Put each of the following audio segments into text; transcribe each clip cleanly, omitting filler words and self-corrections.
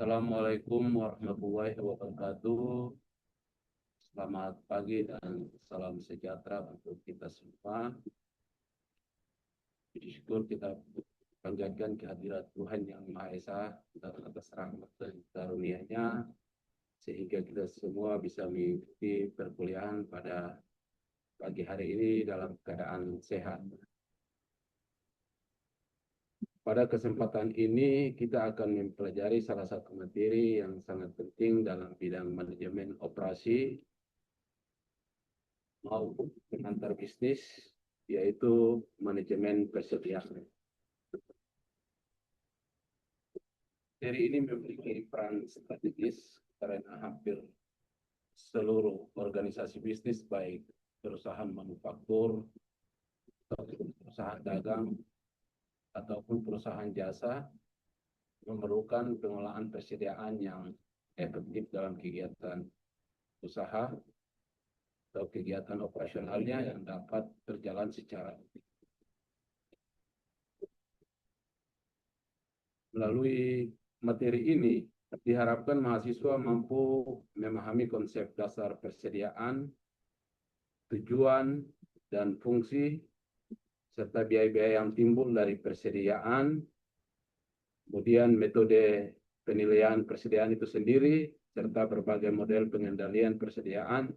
Assalamualaikum warahmatullahi wabarakatuh. Selamat pagi dan salam sejahtera untuk kita semua. Puji syukur kita panjatkan kehadirat Tuhan Yang Maha Esa dan atas rahmat dan karunia-Nya sehingga kita semua bisa mengikuti perkuliahan pada pagi hari ini dalam keadaan sehat. Pada kesempatan ini kita akan mempelajari salah satu materi yang sangat penting dalam bidang manajemen operasi maupun antar bisnis, yaitu manajemen persediaan. Materi ini memiliki peran strategis karena hampir seluruh organisasi bisnis, baik perusahaan manufaktur, perusahaan dagang, ataupun perusahaan jasa, memerlukan pengelolaan persediaan yang efektif dalam kegiatan usaha atau kegiatan operasionalnya yang dapat berjalan secara melalui materi ini diharapkan mahasiswa mampu memahami konsep dasar persediaan, tujuan dan fungsi serta biaya-biaya yang timbul dari persediaan, kemudian metode penilaian persediaan itu sendiri serta berbagai model pengendalian persediaan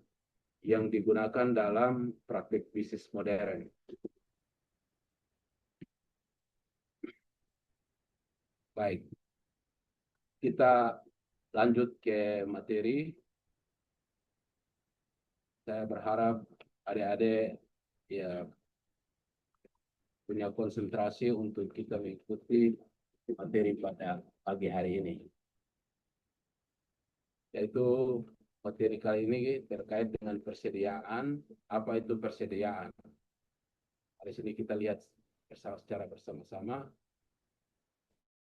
yang digunakan dalam praktik bisnis modern. Baik, kita lanjut ke materi. Saya berharap adik-adik ya punya konsentrasi untuk kita mengikuti materi pada pagi hari ini. Yaitu materi kali ini terkait dengan persediaan. Apa itu persediaan? Di sini kita lihat secara bersama-sama.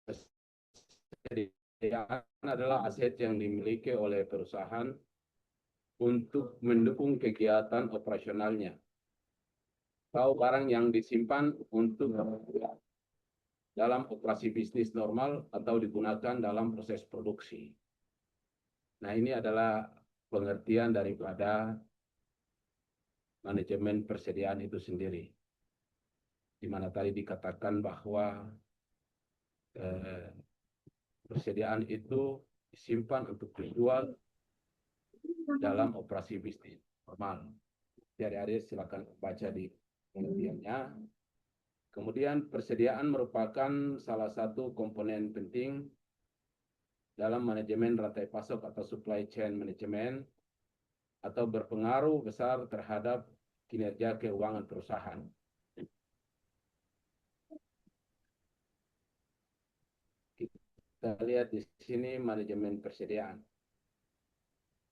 Persediaan adalah aset yang dimiliki oleh perusahaan untuk mendukung kegiatan operasionalnya atau barang yang disimpan untuk dalam operasi bisnis normal atau digunakan dalam proses produksi. Nah, ini adalah pengertian daripada manajemen persediaan itu sendiri, di mana tadi dikatakan bahwa persediaan itu disimpan untuk dijual dalam operasi bisnis normal. Jadi silakan baca di pengertiannya. Kemudian persediaan merupakan salah satu komponen penting dalam manajemen rantai pasok atau supply chain management atau berpengaruh besar terhadap kinerja keuangan perusahaan. Kita lihat di sini manajemen persediaan.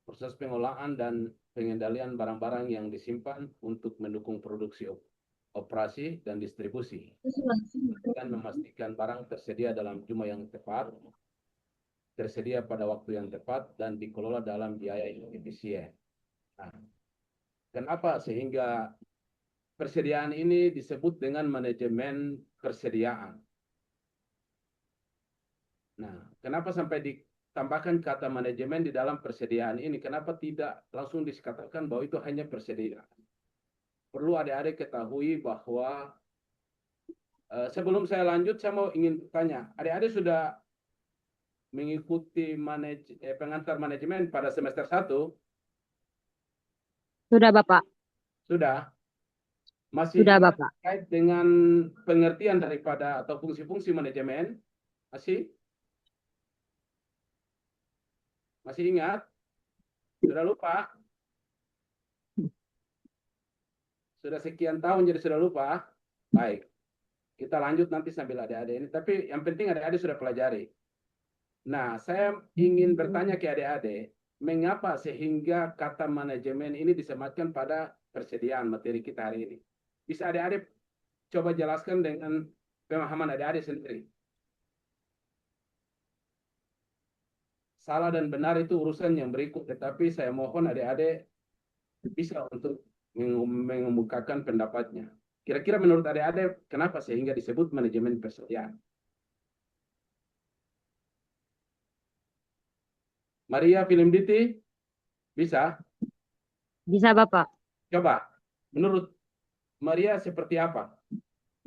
Proses pengolahan dan pengendalian barang-barang yang disimpan untuk mendukung produksi, operasi, dan distribusi. Dan memastikan barang tersedia dalam jumlah yang tepat, tersedia pada waktu yang tepat, dan dikelola dalam biaya yang efisien. Nah, kenapa sehingga persediaan ini disebut dengan manajemen persediaan? Nah, kenapa sampai ditambahkan kata manajemen di dalam persediaan ini? Kenapa tidak langsung dikatakan bahwa itu hanya persediaan? Perlu adik-adik ketahui bahwa sebelum saya lanjut, saya ingin tanya, adik-adik sudah mengikuti pengantar manajemen pada semester 1? Sudah, Bapak. Sudah? Masih Sudah, ingat Bapak. terkait dengan pengertian daripada atau fungsi-fungsi manajemen? Masih? Masih ingat? Sudah lupa? Sudah sekian tahun jadi sudah lupa? Baik. Kita lanjut nanti sambil adik-adik ini. Tapi yang penting adik-adik sudah pelajari. Nah, saya ingin bertanya ke adik-adik, mengapa sehingga kata manajemen ini disematkan pada persediaan materi kita hari ini? Bisa adik-adik coba jelaskan dengan pemahaman adik-adik sendiri. Salah dan benar itu urusan yang berikut, tetapi saya mohon adik-adik bisa untuk mengemukakan pendapatnya. Kira-kira menurut adik-adik, kenapa sehingga disebut manajemen persediaan? Maria Filimditi, bisa? Bisa, Bapak. Coba, menurut Maria seperti apa?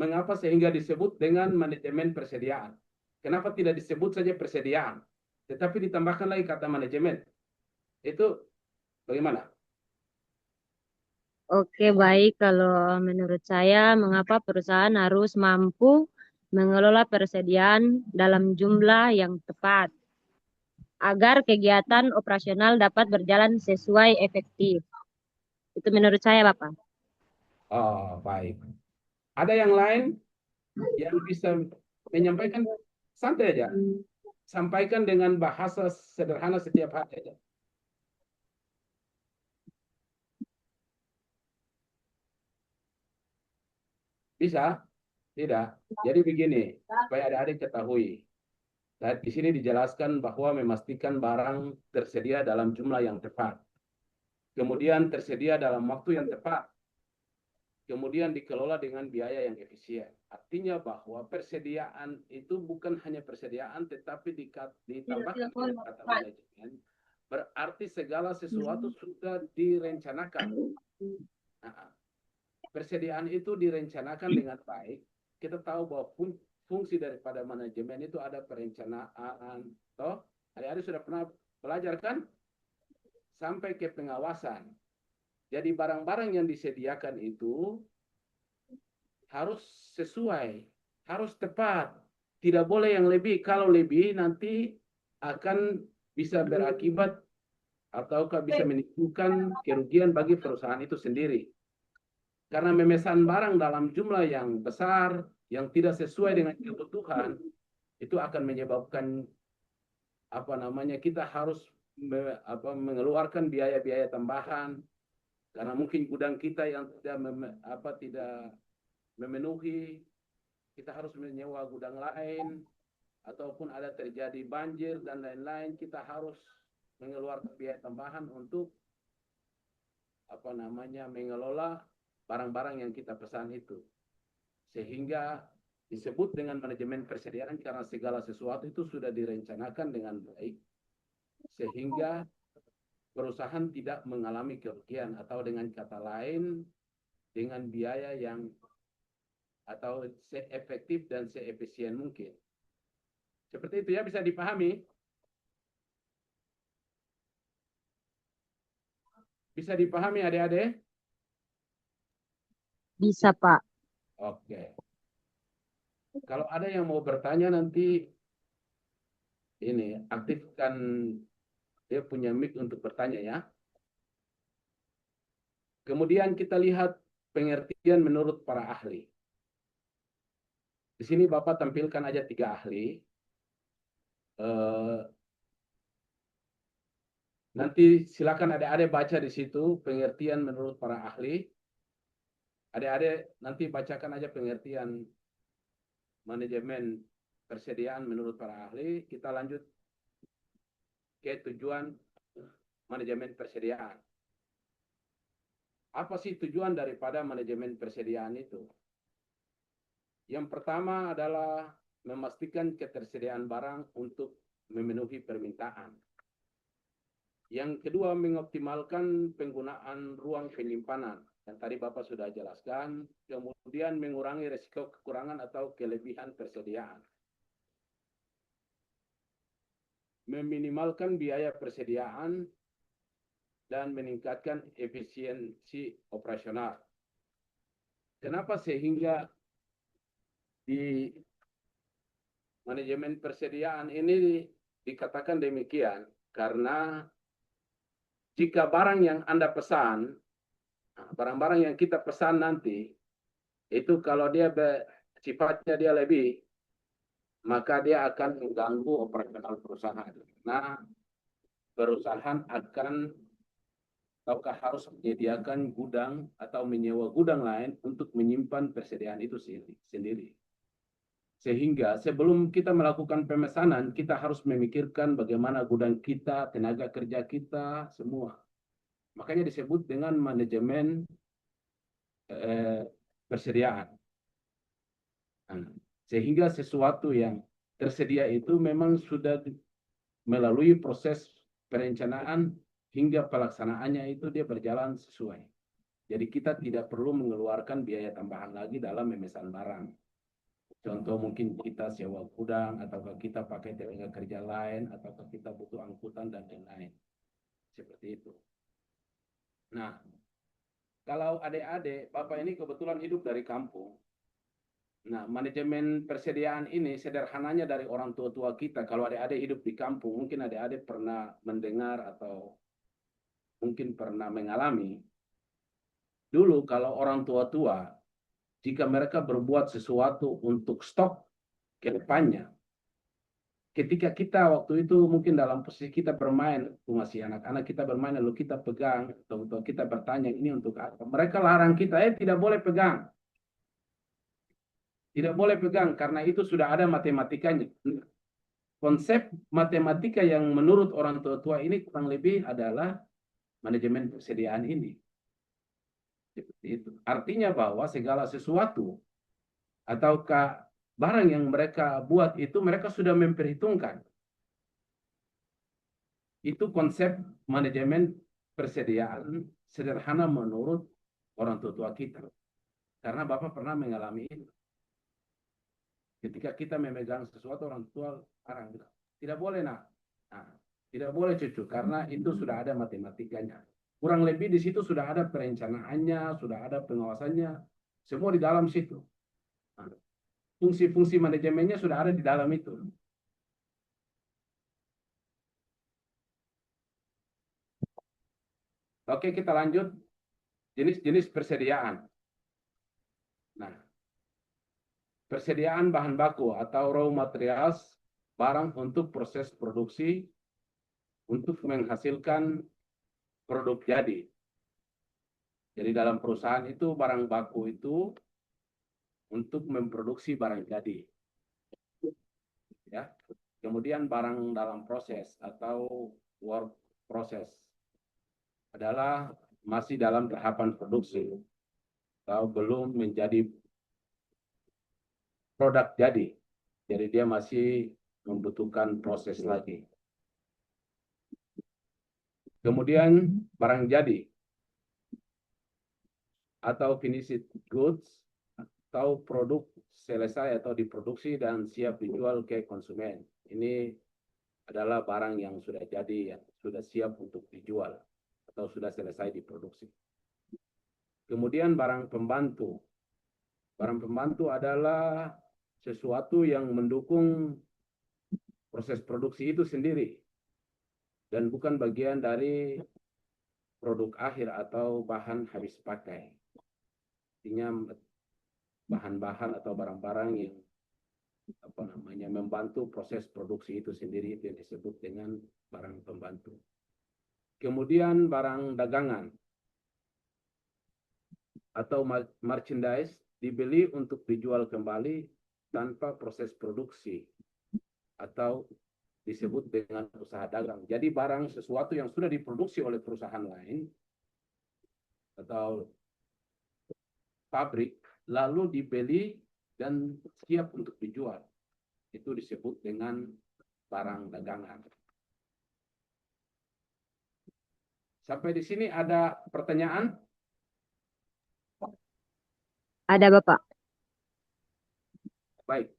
Mengapa sehingga disebut dengan manajemen persediaan? Kenapa tidak disebut saja persediaan, tetapi ditambahkan lagi kata manajemen? Itu bagaimana? Oke, baik. Kalau menurut saya, mengapa perusahaan harus mampu mengelola persediaan dalam jumlah yang tepat agar kegiatan operasional dapat berjalan sesuai efektif. Itu menurut saya, Bapak. Oh, baik. Ada yang lain yang bisa menyampaikan? Santai aja. Sampaikan dengan bahasa sederhana setiap hari aja. Bisa? Tidak. Jadi begini, supaya adik-adik ketahui. Di sini dijelaskan bahwa memastikan barang tersedia dalam jumlah yang tepat. Kemudian tersedia dalam waktu yang tepat. Kemudian dikelola dengan biaya yang efisien. Artinya bahwa persediaan itu bukan hanya persediaan, tetapi ditambahkan dengan kata manajemen, berarti segala sesuatu sudah direncanakan. Nah, persediaan itu direncanakan dengan baik. Kita tahu bahwa fungsi daripada manajemen itu ada perencanaan. Toh, adik-adik sudah pernah belajar kan? Sampai ke pengawasan. Jadi barang-barang yang disediakan itu harus sesuai, harus tepat. Tidak boleh yang lebih. Kalau lebih nanti akan bisa berakibat ataukah bisa menimbulkan kerugian bagi perusahaan itu sendiri. Karena memesan barang dalam jumlah yang besar, yang tidak sesuai dengan kebutuhan, itu akan menyebabkan apa namanya kita harus mengeluarkan biaya-biaya tambahan karena mungkin gudang kita yang tidak memenuhi, kita harus menyewa gudang lain, ataupun ada terjadi banjir dan lain-lain, kita harus mengeluarkan biaya tambahan untuk apa namanya mengelola barang-barang yang kita pesan itu. Sehingga disebut dengan manajemen persediaan karena segala sesuatu itu sudah direncanakan dengan baik sehingga perusahaan tidak mengalami kerugian atau dengan kata lain dengan biaya yang atau seefektif dan seefisien mungkin. Seperti itu ya, bisa dipahami? Bisa dipahami adik-adik? Bisa, Pak. Oke. Kalau ada yang mau bertanya nanti ini aktifkan dia punya mic untuk bertanya ya. Kemudian kita lihat pengertian menurut para ahli. Di sini Bapak tampilkan aja 3 ahli. Nanti silakan adik-adik baca di situ pengertian menurut para ahli. Adik-adik nanti bacakan aja pengertian manajemen persediaan menurut para ahli. Kita lanjut ke tujuan manajemen persediaan. Apa sih tujuan daripada manajemen persediaan itu? Yang pertama adalah memastikan ketersediaan barang untuk memenuhi permintaan. Yang kedua, mengoptimalkan penggunaan ruang penyimpanan. Yang tadi Bapak sudah jelaskan. Kemudian mengurangi risiko kekurangan atau kelebihan persediaan. Meminimalkan biaya persediaan dan meningkatkan efisiensi operasional. Kenapa sehingga di manajemen persediaan ini dikatakan demikian? Karena jika barang yang Anda pesan, barang-barang yang kita pesan nanti, itu kalau dia sifatnya dia lebih, maka dia akan mengganggu operasional perusahaan. Nah, perusahaan akan ataukah harus menyediakan gudang atau menyewa gudang lain untuk menyimpan persediaan itu sendiri. Sehingga sebelum kita melakukan pemesanan, kita harus memikirkan bagaimana gudang kita, tenaga kerja kita, semua. Makanya disebut dengan manajemen persediaan. Nah, sehingga sesuatu yang tersedia itu memang sudah melalui proses perencanaan hingga pelaksanaannya itu dia berjalan sesuai. Jadi kita tidak perlu mengeluarkan biaya tambahan lagi dalam memesan barang. Contoh mungkin kita sewa gudang, atau kita pakai tenaga kerja lain, atau kita butuh angkutan dan lain-lain. Seperti itu. Nah, kalau adik-adik, Bapak ini kebetulan hidup dari kampung. Nah, manajemen persediaan ini sederhananya dari orang tua-tua kita. Kalau adik-adik hidup di kampung, mungkin adik-adik pernah mendengar atau mungkin pernah mengalami. Dulu kalau orang tua-tua, jika mereka berbuat sesuatu untuk stok ke depannya, ketika kita waktu itu mungkin dalam posisi kita bermain, masih anak-anak kita bermain, lalu kita pegang, atau kita bertanya ini untuk apa, mereka larang kita, tidak boleh pegang. Tidak boleh pegang, karena itu sudah ada matematikanya. Konsep matematika yang menurut orang tua-tua ini kurang lebih adalah manajemen persediaan ini. Seperti itu. Artinya bahwa segala sesuatu ataukah barang yang mereka buat itu mereka sudah memperhitungkan. Itu konsep manajemen persediaan sederhana menurut orang tua kita. Karena Bapak pernah mengalami itu. Ketika kita memegang sesuatu, orang tua larang, tidak boleh nak. Nah, tidak boleh cucu, karena itu sudah ada matematikanya. Kurang lebih di situ sudah ada perencanaannya, sudah ada pengawasannya, semua di dalam situ. Nah, fungsi-fungsi manajemennya sudah ada di dalam itu. Oke, kita lanjut. Jenis-jenis persediaan. Nah, persediaan bahan baku atau raw materials, barang untuk proses produksi untuk menghasilkan produk jadi. Jadi dalam perusahaan itu barang baku itu untuk memproduksi barang jadi. Ya. Kemudian barang dalam proses atau work process adalah masih dalam tahapan produksi atau belum menjadi produk jadi. Jadi dia masih membutuhkan proses lagi. Kemudian barang jadi atau finished goods atau produk selesai atau diproduksi dan siap dijual ke konsumen. Ini adalah barang yang sudah jadi, yang sudah siap untuk dijual atau sudah selesai diproduksi. Kemudian barang pembantu. Barang pembantu adalah sesuatu yang mendukung proses produksi itu sendiri dan bukan bagian dari produk akhir atau bahan habis pakai. Artinya bahan-bahan atau barang-barang yang membantu proses produksi itu sendiri, itu yang disebut dengan barang pembantu. Kemudian barang dagangan atau merchandise dibeli untuk dijual kembali tanpa proses produksi atau disebut dengan usaha dagang. Jadi barang sesuatu yang sudah diproduksi oleh perusahaan lain atau pabrik lalu dibeli dan siap untuk dijual. Itu disebut dengan barang dagangan. Sampai di sini ada pertanyaan? Ada Bapak. Baik.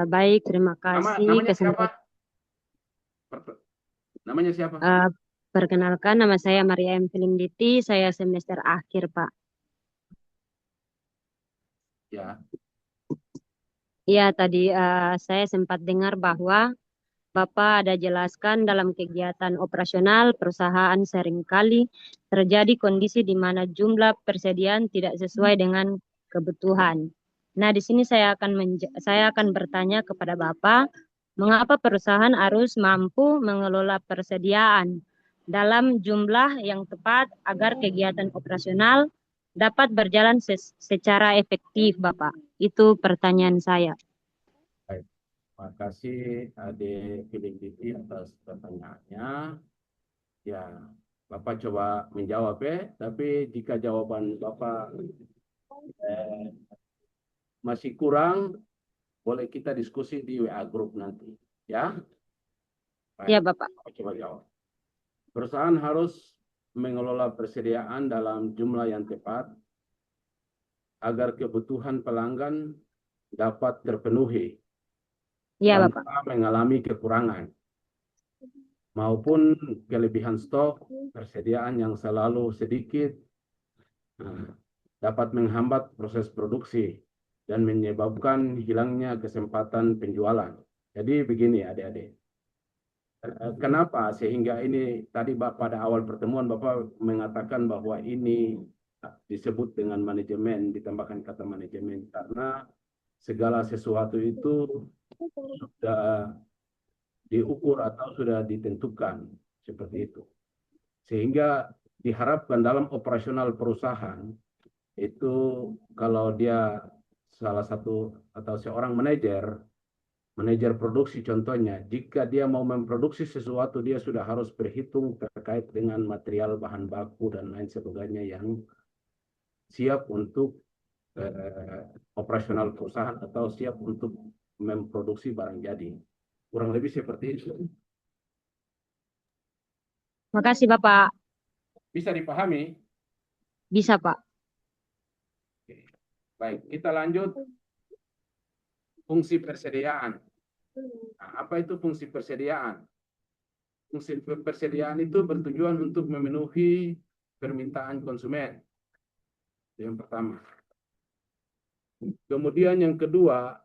Baik, terima kasih Namanya siapa? kesempatan. Namanya siapa? Perkenalkan, nama saya Maria M. Filinditi, saya semester akhir, Pak. Ya. Iya, tadi saya sempat dengar bahwa Bapak ada jelaskan dalam kegiatan operasional perusahaan seringkali terjadi kondisi di mana jumlah persediaan tidak sesuai dengan kebutuhan. Nah, di sini saya akan bertanya kepada Bapak, mengapa perusahaan harus mampu mengelola persediaan dalam jumlah yang tepat agar kegiatan operasional dapat berjalan secara efektif, Bapak? Itu pertanyaan saya. Baik. Terima kasih Adik Filipiti atas pertanyaannya. Ya, Bapak coba menjawab ya, tapi jika jawaban Bapak masih kurang, boleh kita diskusi di WA Group nanti. Ya, Ya, Bapak. Coba jawab. Perusahaan harus mengelola persediaan dalam jumlah yang tepat agar kebutuhan pelanggan dapat terpenuhi Ya, Bapak. tanpa mengalami kekurangan maupun kelebihan stok. Persediaan yang selalu sedikit dapat menghambat proses produksi dan menyebabkan hilangnya kesempatan penjualan. Jadi begini adik-adik, kenapa sehingga ini tadi pada awal pertemuan Bapak mengatakan bahwa ini disebut dengan manajemen, ditambahkan kata manajemen, karena segala sesuatu itu sudah diukur atau sudah ditentukan seperti itu. Sehingga diharapkan dalam operasional perusahaan itu kalau dia salah satu atau seorang manajer produksi contohnya, jika dia mau memproduksi sesuatu, dia sudah harus berhitung terkait dengan material bahan baku dan lain sebagainya yang siap untuk operasional perusahaan atau siap untuk memproduksi barang jadi. Kurang lebih seperti itu. Makasih, Bapak. Bisa dipahami? Bisa, Pak. Baik, kita lanjut fungsi persediaan. Nah, apa itu fungsi persediaan? Fungsi persediaan itu bertujuan untuk memenuhi permintaan konsumen. Itu yang pertama. Kemudian yang kedua,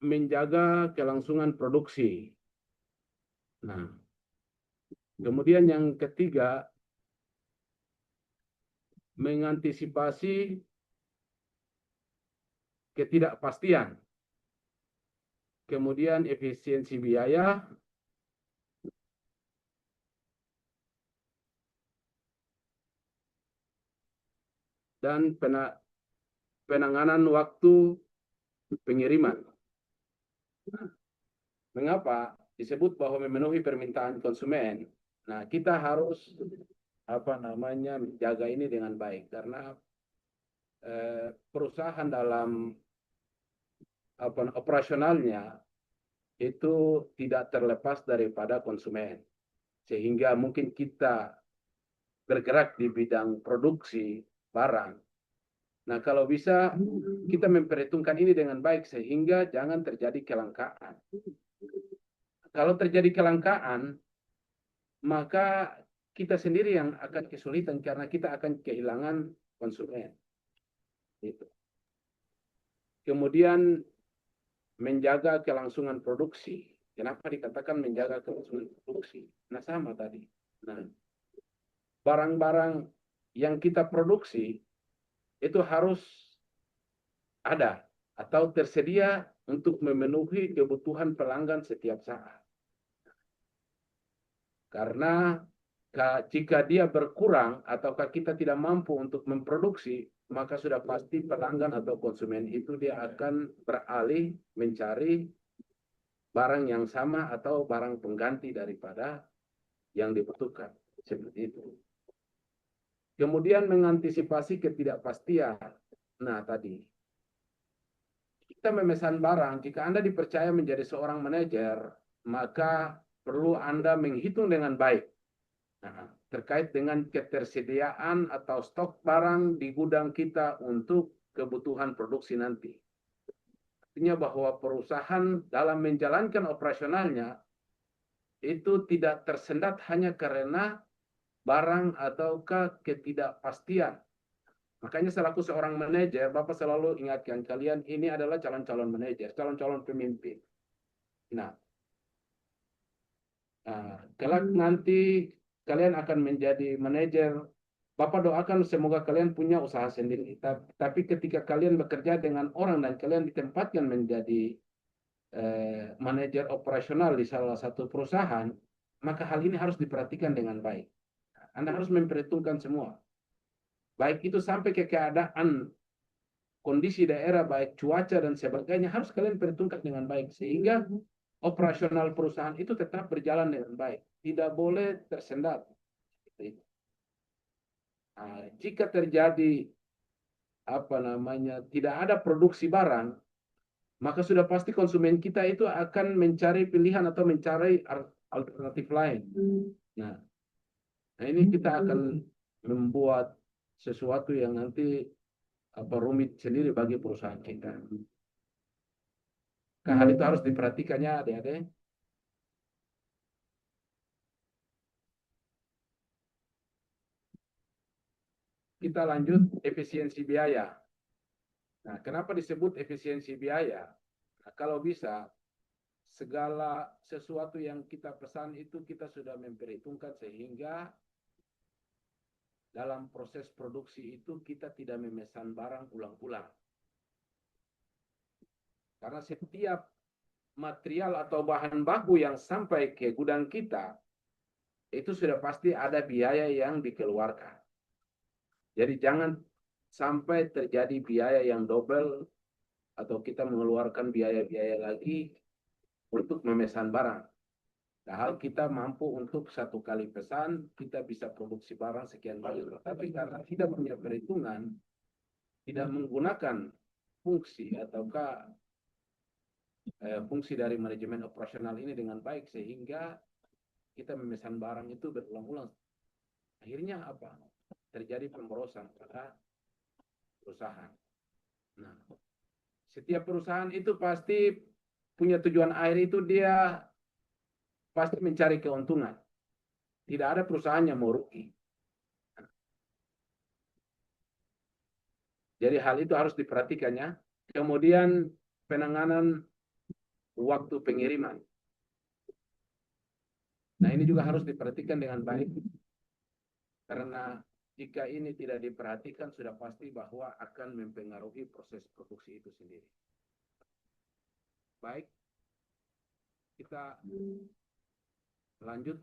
menjaga kelangsungan produksi. Nah, kemudian yang ketiga, mengantisipasi ketidakpastian. Kemudian efisiensi biaya, dan penanganan waktu pengiriman. Mengapa disebut bahwa memenuhi permintaan konsumen? Nah, kita harus menjaga ini dengan baik karena perusahaan dalam operasionalnya itu tidak terlepas daripada konsumen. Sehingga mungkin kita bergerak di bidang produksi barang. Nah, kalau bisa kita memperhitungkan ini dengan baik sehingga jangan terjadi kelangkaan. Kalau terjadi kelangkaan, maka kita sendiri yang akan kesulitan karena kita akan kehilangan konsumen. Itu. Kemudian menjaga kelangsungan produksi. Kenapa dikatakan menjaga kelangsungan produksi? Nah, sama tadi. Nah, barang-barang yang kita produksi itu harus ada atau tersedia untuk memenuhi kebutuhan pelanggan setiap saat. Karena jika dia berkurang ataukah kita tidak mampu untuk memproduksi, maka sudah pasti pelanggan atau konsumen itu dia akan beralih mencari barang yang sama atau barang pengganti daripada yang dibutuhkan. Seperti itu. Kemudian mengantisipasi ketidakpastian. Nah, tadi kita memesan barang, jika Anda dipercaya menjadi seorang manajer, maka perlu Anda menghitung dengan baik terkait dengan ketersediaan atau stok barang di gudang kita untuk kebutuhan produksi nanti. Artinya bahwa perusahaan dalam menjalankan operasionalnya itu tidak tersendat hanya karena barang ataukah ketidakpastian. Makanya selaku seorang manajer, Bapak selalu ingatkan kalian ini adalah calon-calon manajer, calon-calon pemimpin. Nah, kelak nanti kalian akan menjadi manajer. Bapak doakan semoga kalian punya usaha sendiri. Tapi ketika kalian bekerja dengan orang dan kalian ditempatkan menjadi manajer operasional di salah satu perusahaan, maka hal ini harus diperhatikan dengan baik. Anda harus memperhitungkan semua. Baik itu sampai ke keadaan kondisi daerah, baik cuaca dan sebagainya, harus kalian perhitungkan dengan baik. Sehingga operasional perusahaan itu tetap berjalan dengan baik. Tidak boleh tersendat. Nah, jika terjadi tidak ada produksi barang, maka sudah pasti konsumen kita itu akan mencari pilihan atau mencari alternatif lain. Nah, ini kita akan membuat sesuatu yang nanti rumit sendiri bagi perusahaan kita. Hal itu harus diperhatikannya, adik-adik. Kita lanjut efisiensi biaya. Nah, kenapa disebut efisiensi biaya? Nah, kalau bisa, segala sesuatu yang kita pesan itu kita sudah memperhitungkan sehingga dalam proses produksi itu kita tidak memesan barang ulang-ulang. Karena setiap material atau bahan baku yang sampai ke gudang kita, itu sudah pasti ada biaya yang dikeluarkan. Jadi jangan sampai terjadi biaya yang double atau kita mengeluarkan biaya-biaya lagi untuk memesan barang. Padahal kita mampu untuk satu kali pesan, kita bisa produksi barang sekian banyak. Tapi karena tidak punya perhitungan, tidak menggunakan fungsi ataukah fungsi dari manajemen operasional ini dengan baik, sehingga kita memesan barang itu berulang-ulang. Akhirnya apa? Terjadi pemborosan pada perusahaan. Nah, setiap perusahaan itu pasti punya tujuan akhir itu dia pasti mencari keuntungan. Tidak ada perusahaan yang mau rugi. Jadi hal itu harus diperhatikannya. Kemudian penanganan waktu pengiriman. Nah, ini juga harus diperhatikan dengan baik. Karena jika ini tidak diperhatikan, sudah pasti bahwa akan mempengaruhi proses produksi itu sendiri. Baik, kita lanjut.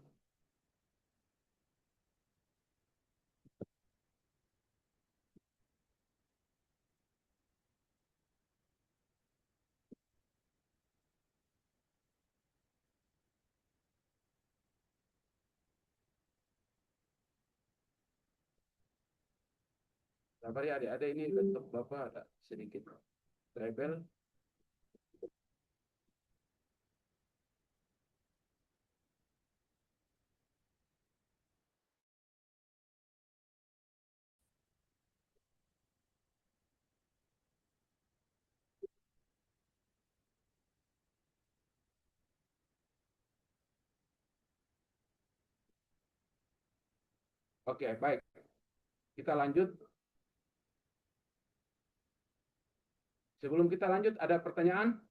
Sabar ya adik-adik, ini laptop Bapak ada sedikit trouble. Oke, baik. Kita lanjut. Sebelum kita lanjut, ada pertanyaan?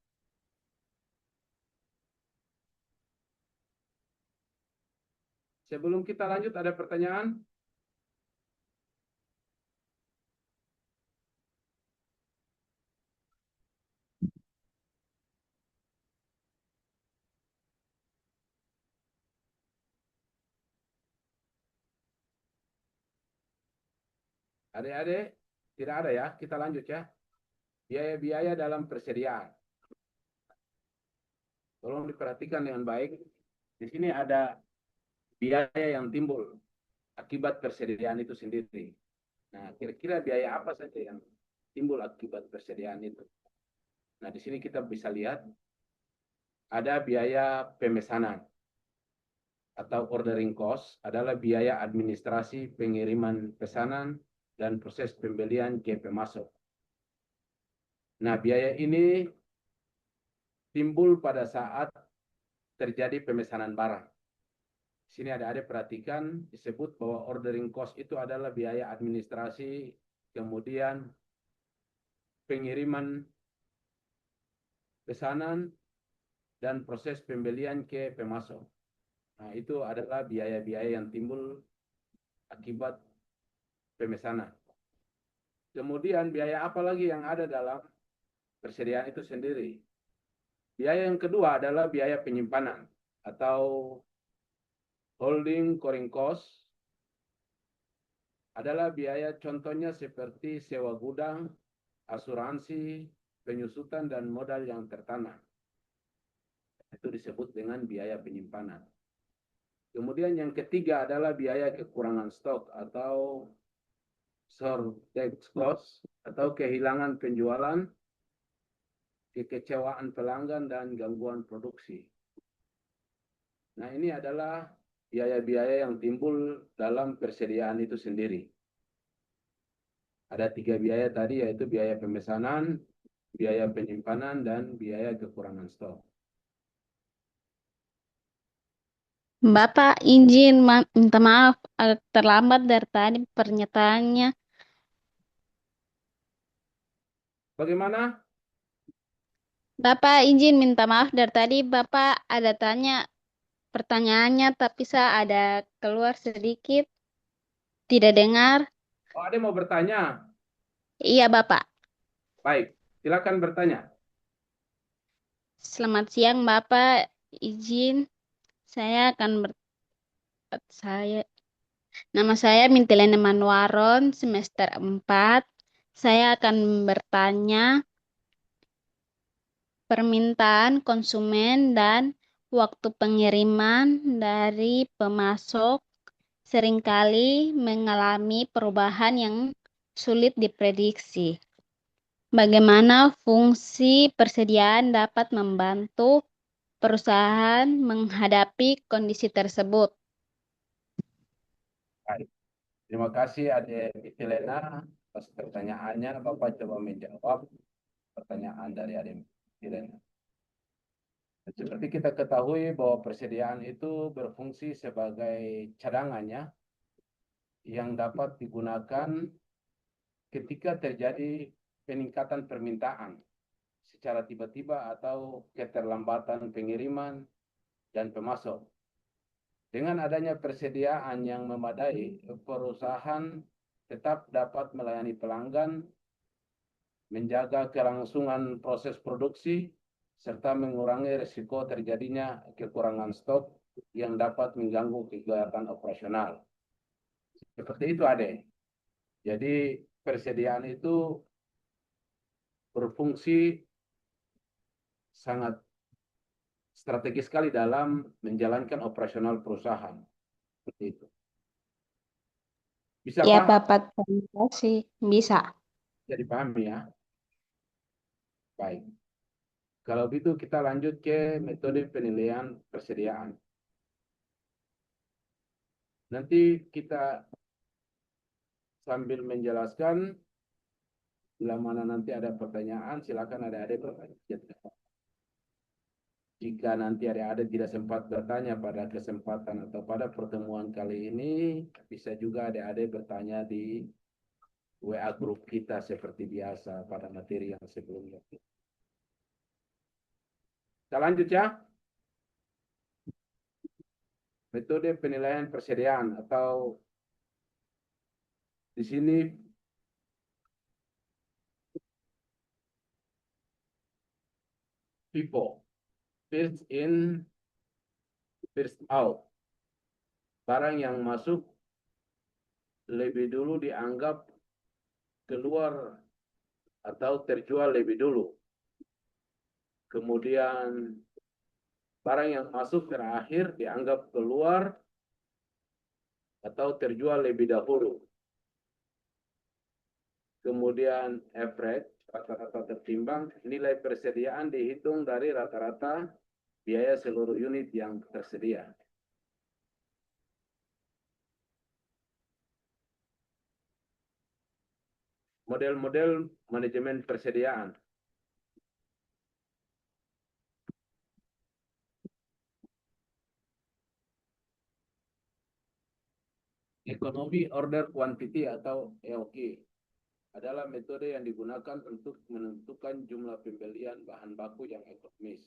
Sebelum kita lanjut, ada pertanyaan? Adik-adik, tidak ada ya? Kita lanjut ya. Biaya-biaya dalam persediaan. Tolong diperhatikan dengan baik. Di sini ada biaya yang timbul akibat persediaan itu sendiri. Nah, kira-kira biaya apa saja yang timbul akibat persediaan itu? Nah, di sini kita bisa lihat ada biaya pemesanan atau ordering cost, adalah biaya administrasi pengiriman pesanan dan proses pembelian ke pemasok. Nah, biaya ini timbul pada saat terjadi pemesanan barang. Di sini ada perhatikan disebut bahwa ordering cost itu adalah biaya administrasi, kemudian pengiriman pesanan dan proses pembelian ke pemasok. Nah, itu adalah biaya-biaya yang timbul akibat pemesanan. Kemudian biaya apa lagi yang ada dalam persediaan itu sendiri? Biaya yang kedua adalah biaya penyimpanan atau holding carrying cost, adalah biaya contohnya seperti sewa gudang, asuransi, penyusutan, dan modal yang tertanam. Itu disebut dengan biaya penyimpanan. Kemudian yang ketiga adalah biaya kekurangan stok atau shortage cost atau kehilangan penjualan, kekecewaan pelanggan, dan gangguan produksi. Nah, ini adalah biaya-biaya yang timbul dalam persediaan itu sendiri. Ada 3 biaya tadi, yaitu biaya pemesanan, biaya penyimpanan, dan biaya kekurangan stok. Bapak izin minta maaf agak terlambat dari tadi pernyataannya. Bagaimana? Bapak izin minta maaf dari tadi Bapak ada tanya pertanyaannya tapi saya ada keluar sedikit tidak dengar. Oh, ada yang mau bertanya? Iya Bapak. Baik, silakan bertanya. Selamat siang Bapak. Izin saya akan saya nama saya Mintilene Manwaron semester 4. Saya akan bertanya permintaan konsumen dan waktu pengiriman dari pemasok seringkali mengalami perubahan yang sulit diprediksi. Bagaimana fungsi persediaan dapat membantu perusahaan menghadapi kondisi tersebut? Baik. Terima kasih Adik Helena atas pertanyaannya. Bapak coba menjawab pertanyaan dari Adik Helena. Seperti kita ketahui bahwa persediaan itu berfungsi sebagai cadangannya yang dapat digunakan ketika terjadi peningkatan permintaan secara tiba-tiba atau keterlambatan pengiriman dan pemasok. Dengan adanya persediaan yang memadai, perusahaan tetap dapat melayani pelanggan, menjaga kelangsungan proses produksi, serta mengurangi risiko terjadinya kekurangan stok yang dapat mengganggu kegiatan operasional. Seperti itu, Ade. Jadi persediaan itu berfungsi sangat strategis sekali dalam menjalankan operasional perusahaan. Seperti itu. Bisa Ya, paham? Bapak, terima kasih. Bisa. Jadi paham ya? Baik. Kalau begitu kita lanjut ke metode penilaian persediaan. Nanti kita sambil menjelaskan, bila mana nanti ada pertanyaan, silakan ada-ada bertanya. Jika nanti ada tidak sempat bertanya pada kesempatan atau pada pertemuan kali ini, bisa juga ada bertanya di WA grup kita seperti biasa pada materi yang sebelumnya. Kita lanjut ya. Metode penilaian persediaan atau di sini FIFO, first in, first out. Barang yang masuk lebih dulu dianggap keluar atau terjual lebih dulu. Kemudian barang yang masuk terakhir dianggap keluar atau terjual lebih dahulu. Kemudian average, rata-rata tertimbang, nilai persediaan dihitung dari rata-rata biaya seluruh unit yang tersedia. Model-model manajemen persediaan. Ekonomi order quantity atau EOQ adalah metode yang digunakan untuk menentukan jumlah pembelian bahan baku yang ekonomis.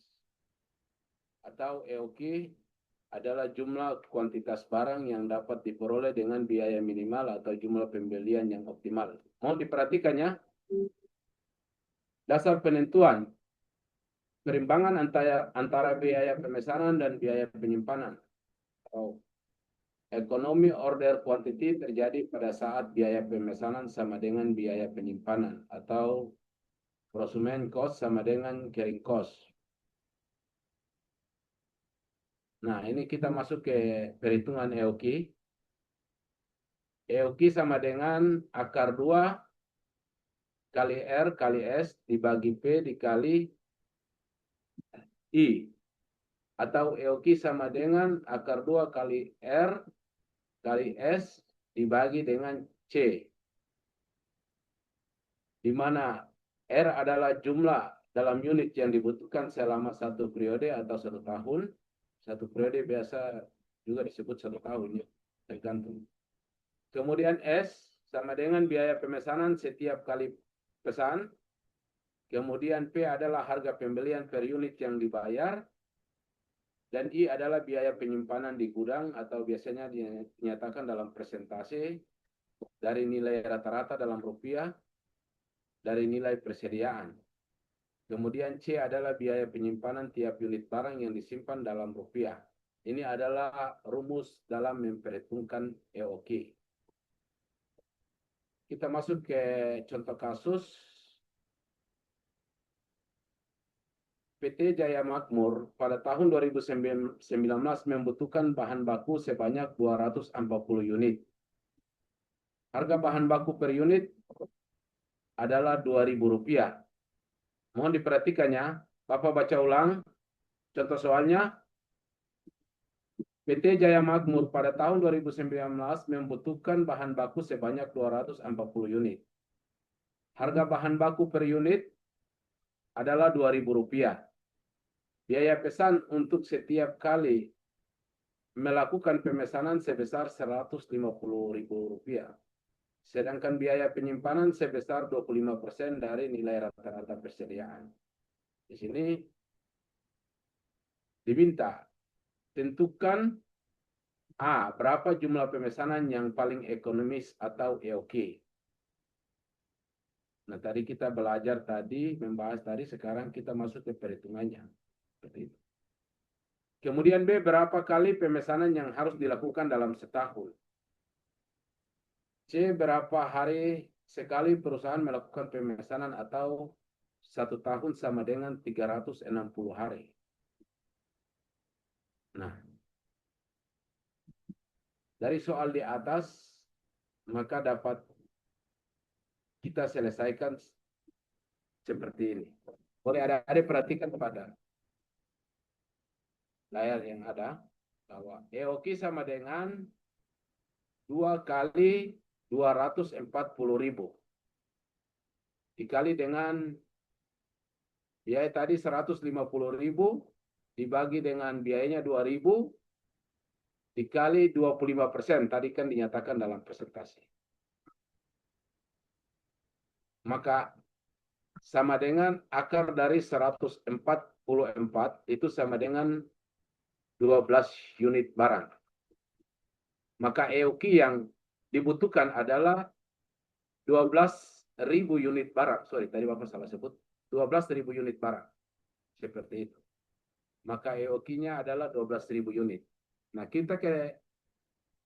Atau EOQ adalah jumlah kuantitas barang yang dapat diperoleh dengan biaya minimal atau jumlah pembelian yang optimal. Mau diperhatikan ya, dasar penentuan perimbangan antara biaya pemesanan dan biaya penyimpanan. Oh, ekonomi order quantity terjadi pada saat biaya pemesanan sama dengan biaya penyimpanan atau prosumen cost sama dengan carrying cost. Nah, ini kita masuk ke perhitungan EOQ. EOQ sama dengan akar 2 kali R kali S dibagi P dikali I. atau EOQ sama dengan akar 2 kali R kali S dibagi dengan C. Di mana R adalah jumlah dalam unit yang dibutuhkan selama 1 periode atau 1 tahun. 1 periode biasa juga disebut 1 tahun, ya, tergantung. Kemudian S sama dengan biaya pemesanan setiap kali pesan. Kemudian P adalah harga pembelian per unit yang dibayar. Dan I adalah biaya penyimpanan di gudang atau biasanya dinyatakan dalam persentase dari nilai rata-rata dalam rupiah dari nilai persediaan. Kemudian C adalah biaya penyimpanan tiap unit barang yang disimpan dalam rupiah. Ini adalah rumus dalam memperhitungkan EOQ. Kita masuk ke contoh kasus. PT Jaya Makmur pada tahun 2019 membutuhkan bahan baku sebanyak 240 unit. Harga bahan baku per unit adalah Rp2.000. Mohon diperhatikannya. Bapak baca ulang. Contoh soalnya. PT Jaya Makmur pada tahun 2019 membutuhkan bahan baku sebanyak 240 unit. Harga bahan baku per unit adalah Rp2.000. Biaya pesan untuk setiap kali melakukan pemesanan sebesar Rp150.000. Sedangkan biaya penyimpanan sebesar 25% dari nilai rata-rata persediaan. Di sini diminta tentukan A, berapa jumlah pemesanan yang paling ekonomis atau EOQ. Nah, tadi kita belajar tadi, membahas tadi, sekarang kita masuk ke perhitungannya. Seperti itu. Kemudian B, berapa kali pemesanan yang harus dilakukan dalam setahun. C, berapa hari sekali perusahaan melakukan pemesanan atau 1 tahun sama dengan 360 hari. Nah, dari soal di atas, maka dapat kita selesaikan seperti ini. Boleh adik-adik perhatikan pada layar yang ada, bahwa EOQ sama dengan 2 kali 240.000. Dikali dengan biaya tadi 150.000, dibagi dengan biayanya 2.000, dikali 25%. Tadi kan dinyatakan dalam presentasi. Maka sama dengan akar dari 144 itu sama dengan 12 unit barang. Maka EOQ yang dibutuhkan adalah 12.000 unit barang. Sorry, tadi Bapak salah sebut. 12.000 unit barang. Seperti itu. Maka EOQ-nya adalah 12.000 unit. Nah, kita ke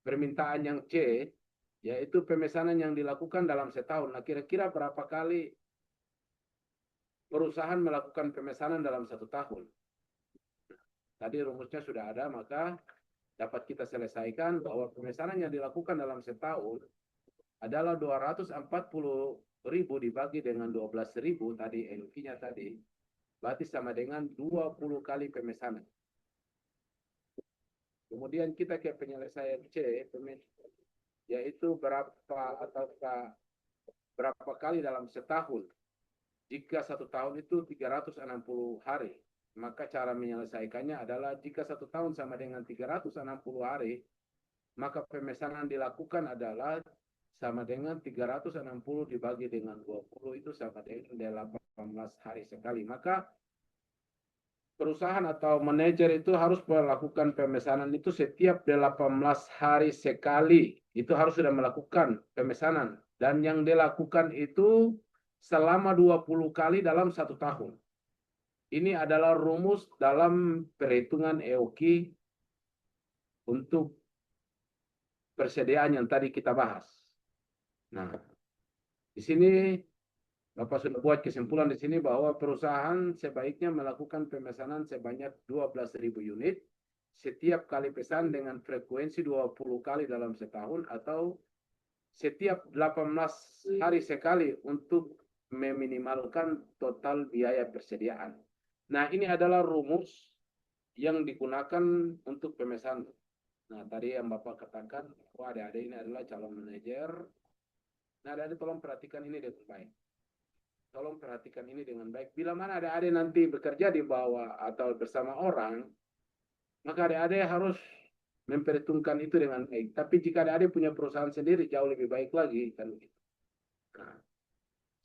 permintaan yang C, yaitu pemesanan yang dilakukan dalam setahun. Nah, kira-kira berapa kali perusahaan melakukan pemesanan dalam 1 tahun? Tadi rumusnya sudah ada, maka dapat kita selesaikan bahwa pemesanan yang dilakukan dalam setahun adalah 240.000 dibagi dengan 12.000 tadi, EOQ-nya tadi, berarti sama dengan 20 kali pemesanan. Kemudian kita ke penyelesaian C, yaitu berapa kali dalam setahun. Jika 1 tahun itu 360 hari, maka cara menyelesaikannya adalah jika 1 tahun sama dengan 360 hari, maka pemesanan dilakukan adalah sama dengan 360 dibagi dengan 20, itu sama dengan 18 hari sekali. Maka perusahaan atau manajer itu harus melakukan pemesanan itu setiap 18 hari sekali. Itu harus sudah melakukan pemesanan. Dan yang dilakukan itu selama 20 kali dalam 1 tahun. Ini adalah rumus dalam perhitungan EOQ untuk persediaan yang tadi kita bahas. Nah, di sini Bapak sudah buat kesimpulan di sini bahwa perusahaan sebaiknya melakukan pemesanan sebanyak 12.000 unit setiap kali pesan dengan frekuensi 20 kali dalam setahun atau setiap 18 hari sekali untuk meminimalkan total biaya persediaan. Nah, ini adalah rumus yang digunakan untuk pemesanan. Nah, tadi yang Bapak katakan, wah adik-adik ini adalah calon manajer. Nah, adik-adik tolong perhatikan ini dengan baik. Tolong perhatikan ini dengan baik. Bila mana adik-adik nanti bekerja di bawah atau bersama orang, maka adik-adik harus memperhitungkan itu dengan baik. Tapi jika adik-adik punya perusahaan sendiri, jauh lebih baik lagi. Kan gitu. Nah,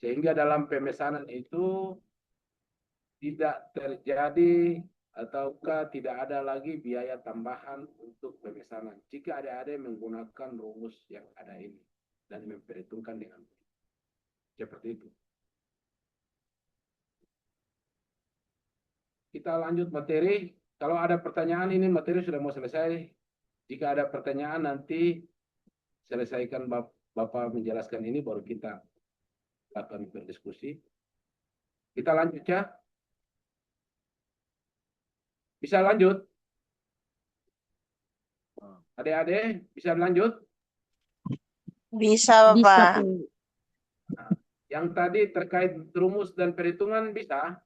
sehingga dalam pemesanan itu tidak terjadi ataukah tidak ada lagi biaya tambahan untuk pemesanan jika adik-adik menggunakan rumus yang ada ini dan memperhitungkan dengan baik. Seperti itu. Kita lanjut materi. Kalau ada pertanyaan, ini materi sudah mau selesai. Jika ada pertanyaan nanti selesaikan Bapak menjelaskan ini baru kita akan berdiskusi. Kita lanjut ya. Bisa lanjut? Adik-adik bisa lanjut? Bisa, Bisa, Bapak. Pu. Yang tadi terkait rumus dan perhitungan bisa?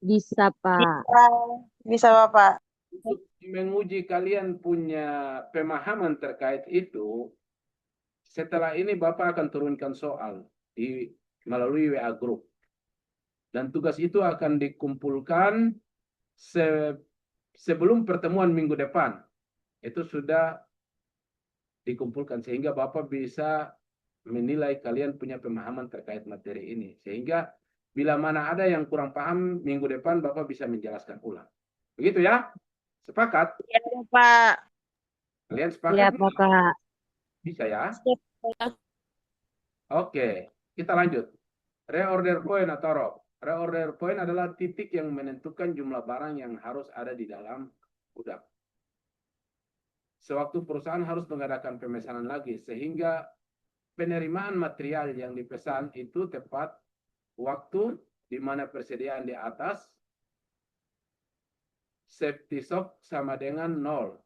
Bisa, Pak. Bisa, Bapak. Untuk menguji kalian punya pemahaman terkait itu, setelah ini Bapak akan turunkan soal melalui WA Group. Dan tugas itu akan dikumpulkan sebelum pertemuan minggu depan. Itu sudah dikumpulkan sehingga Bapak bisa menilai kalian punya pemahaman terkait materi ini. Sehingga bila mana ada yang kurang paham, minggu depan Bapak bisa menjelaskan ulang. Begitu ya? Sepakat? Ya, Bapak. Kalian Ya, sepakat? Bapak. Bisa ya? Siap, Bapak. Oke, kita lanjut. Reorder point atau ROP. Reorder point adalah titik yang menentukan jumlah barang yang harus ada di dalam gudang. Sewaktu perusahaan harus mengadakan pemesanan lagi, sehingga penerimaan material yang dipesan itu tepat waktu di mana persediaan di atas, safety stock sama dengan 0.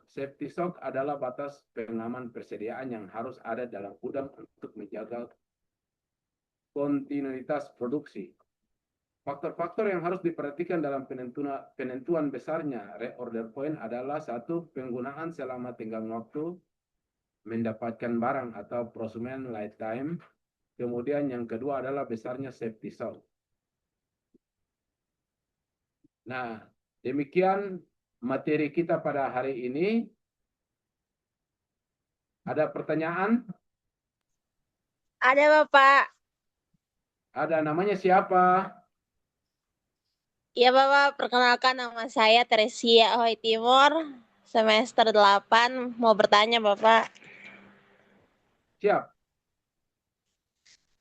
Safety stock adalah batas pengaman persediaan yang harus ada dalam gudang untuk menjaga kontinuitas produksi. Faktor-faktor yang harus diperhatikan dalam penentuan besarnya reorder point adalah satu, penggunaan selama tenggang waktu mendapatkan barang atau prosumen lifetime. Kemudian yang kedua adalah besarnya safety stock. Nah, demikian materi kita pada hari ini. Ada pertanyaan? Ada, Bapak. Ada, namanya siapa? Ya, Bapak. Perkenalkan, nama saya Teresia Ahoy Timur, semester 8. Mau bertanya, Bapak. Siap.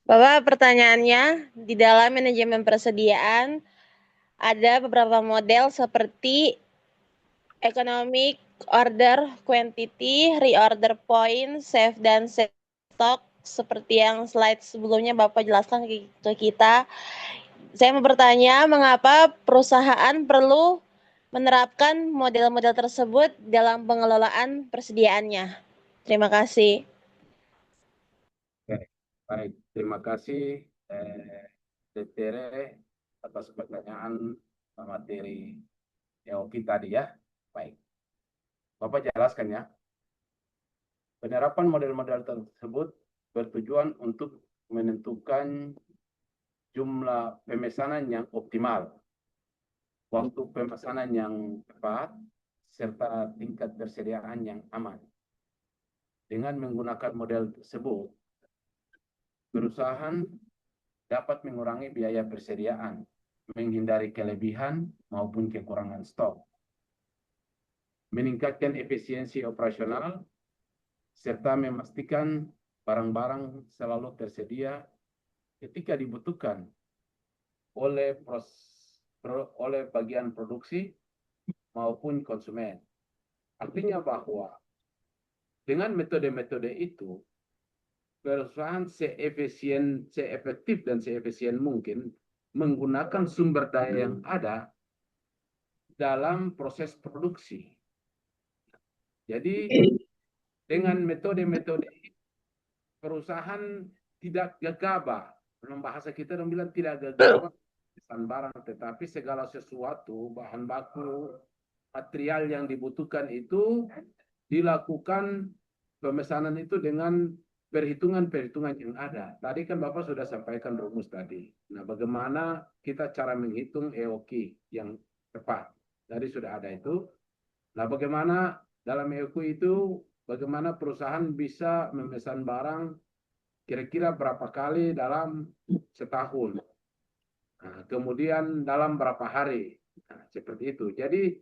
Bapak, pertanyaannya, di dalam manajemen persediaan, ada beberapa model seperti economic order quantity, reorder point, save dan save stock, seperti yang slide sebelumnya Bapak jelaskan ke kita. Saya mau bertanya, mengapa perusahaan perlu menerapkan model-model tersebut dalam pengelolaan persediaannya? Terima kasih. Baik, terima kasih Tere atas pertanyaan materi EOP tadi ya. Baik, Bapak jelaskan ya. Penerapan model-model tersebut bertujuan untuk menentukan jumlah pemesanan yang optimal, waktu pemesanan yang tepat, serta tingkat persediaan yang aman. Dengan menggunakan model tersebut, perusahaan dapat mengurangi biaya persediaan, menghindari kelebihan maupun kekurangan stok, meningkatkan efisiensi operasional, serta memastikan barang-barang selalu tersedia ketika dibutuhkan oleh bagian produksi maupun konsumen. Artinya bahwa dengan metode-metode itu, perusahaan seefektif dan seefisien mungkin menggunakan sumber daya yang ada dalam proses produksi. Jadi dengan metode-metode perusahaan tidak gegabah. Dalam bahasa kita orang bilang tidak gegabah pesan barang, tetapi segala sesuatu, bahan baku, material yang dibutuhkan itu dilakukan pemesanan itu dengan perhitungan-perhitungan yang ada. Tadi kan Bapak sudah sampaikan rumus tadi. Nah, bagaimana kita cara menghitung EOQ yang tepat? Tadi sudah ada itu. Nah, bagaimana dalam EOQ itu, bagaimana perusahaan bisa memesan barang kira-kira berapa kali dalam setahun. Nah, kemudian dalam berapa hari. Nah, seperti itu. Jadi,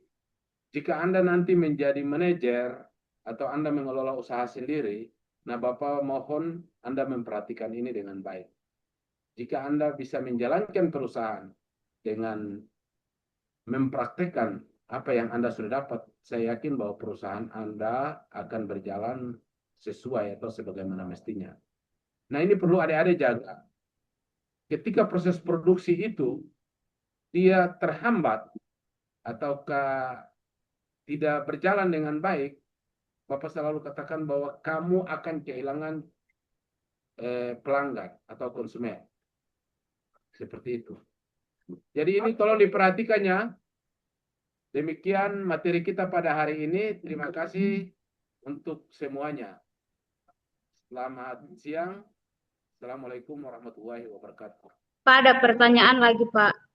jika Anda nanti menjadi manajer atau Anda mengelola usaha sendiri, nah Bapak mohon Anda memperhatikan ini dengan baik. Jika Anda bisa menjalankan perusahaan dengan mempraktekkan apa yang Anda sudah dapat, saya yakin bahwa perusahaan Anda akan berjalan sesuai atau sebagaimana mestinya. Nah, ini perlu adik-adik jaga. Ketika proses produksi itu dia terhambat ataukah tidak berjalan dengan baik, Bapak selalu katakan bahwa kamu akan kehilangan pelanggan atau konsumen. Seperti itu. Jadi ini tolong diperhatikannya. Demikian materi kita pada hari ini. Terima kasih untuk semuanya. Selamat siang. Assalamualaikum warahmatullahi wabarakatuh. Pak, ada pertanyaan lagi, Pak.